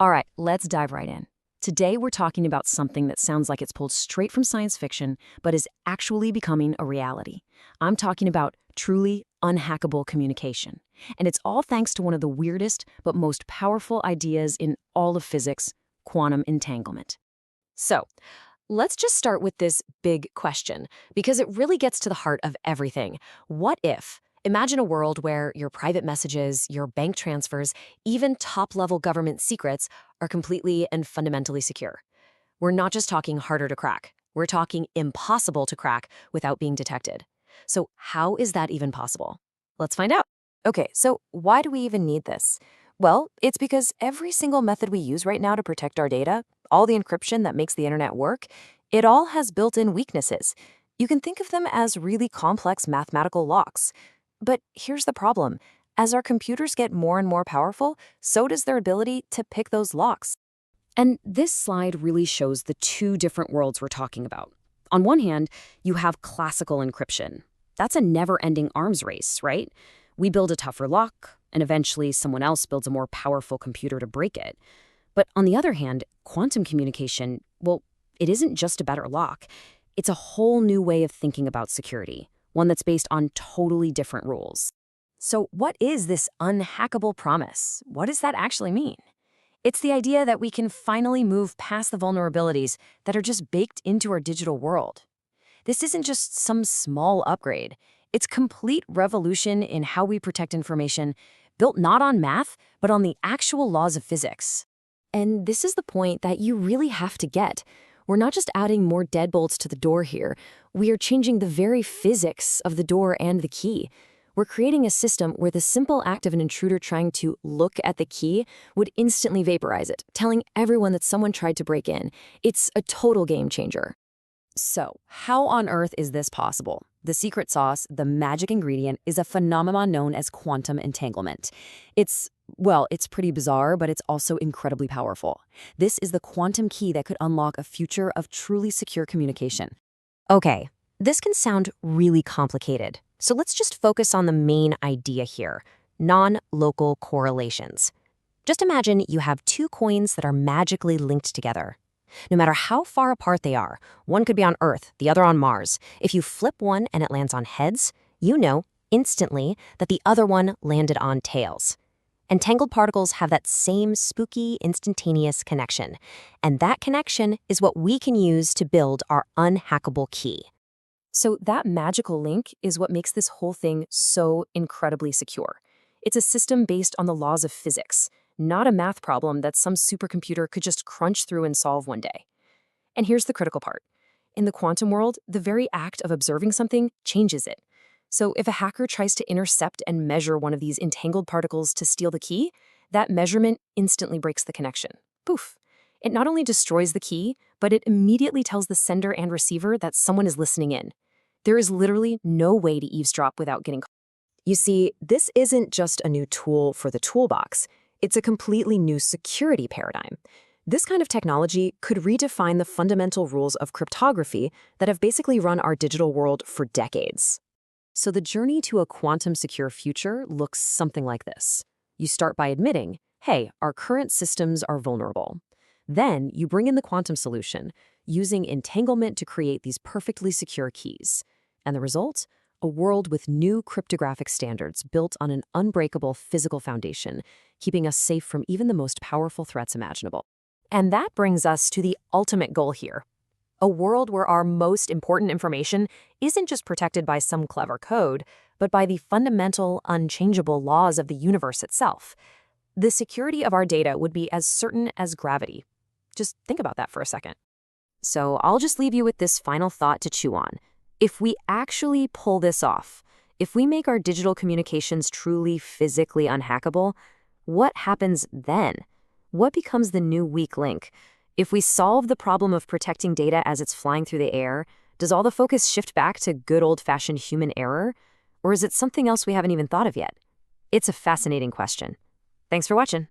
All right, let's dive right in. Today, we're talking about something that sounds like it's pulled straight from science fiction, but is actually becoming a reality. I'm talking about truly unhackable communication. And it's all thanks to one of the weirdest but most powerful ideas in all of physics, quantum entanglement. So, let's just start with this big question, because it really gets to the heart of everything. What if? Imagine a world where your private messages, your bank transfers, even top-level government secrets are completely and fundamentally secure. We're not just talking harder to crack. We're talking impossible to crack without being detected. So how is that even possible? Let's find out. Okay, so why do we even need this? Well, it's because every single method we use right now to protect our data, all the encryption that makes the internet work, it all has built-in weaknesses. You can think of them as really complex mathematical locks. But here's the problem. As our computers get more and more powerful, so does their ability to pick those locks. And this slide really shows the two different worlds we're talking about. On one hand, you have classical encryption. That's a never-ending arms race, right? We build a tougher lock, and eventually someone else builds a more powerful computer to break it. But on the other hand, quantum communication, well, it isn't just a better lock. It's a whole new way of thinking about security, one that's based on totally different rules. So what is this unhackable promise? What does that actually mean? It's the idea that we can finally move past the vulnerabilities that are just baked into our digital world. This isn't just some small upgrade. It's complete revolution in how we protect information, built not on math, but on the actual laws of physics. And this is the point that you really have to get. We're not just adding more deadbolts to the door here. We are changing the very physics of the door and the key. We're creating a system where the simple act of an intruder trying to look at the key would instantly vaporize it, telling everyone that someone tried to break in. It's a total game changer. So, how on earth is this possible? The secret sauce, the magic ingredient, is a phenomenon known as quantum entanglement. It's pretty bizarre, but it's also incredibly powerful. This is the quantum key that could unlock a future of truly secure communication. Okay, this can sound really complicated, so let's just focus on the main idea here: non-local correlations. Just imagine you have two coins that are magically linked together. No matter how far apart they are, one could be on Earth, the other on Mars. If you flip one and it lands on heads, you know instantly that the other one landed on tails. Entangled particles have that same spooky, instantaneous connection. And that connection is what we can use to build our unhackable key. So that magical link is what makes this whole thing so incredibly secure. It's a system based on the laws of physics, not a math problem that some supercomputer could just crunch through and solve one day. And here's the critical part. In the quantum world, the very act of observing something changes it. So if a hacker tries to intercept and measure one of these entangled particles to steal the key, that measurement instantly breaks the connection. Poof. It not only destroys the key, but it immediately tells the sender and receiver that someone is listening in. There is literally no way to eavesdrop without getting caught. You see, this isn't just a new tool for the toolbox. It's a completely new security paradigm. This kind of technology could redefine the fundamental rules of cryptography that have basically run our digital world for decades. So the journey to a quantum-secure future looks something like this. You start by admitting, hey, our current systems are vulnerable. Then you bring in the quantum solution, using entanglement to create these perfectly secure keys. And the result? A world with new cryptographic standards built on an unbreakable physical foundation, keeping us safe from even the most powerful threats imaginable. And that brings us to the ultimate goal here. A world where our most important information isn't just protected by some clever code, but by the fundamental, unchangeable laws of the universe itself. The security of our data would be as certain as gravity. Just think about that for a second. So I'll just leave you with this final thought to chew on. If we actually pull this off, if we make our digital communications truly physically unhackable, what happens then? What becomes the new weak link? If we solve the problem of protecting data as it's flying through the air, does all the focus shift back to good old-fashioned human error? Or is it something else we haven't even thought of yet? It's a fascinating question. Thanks for watching.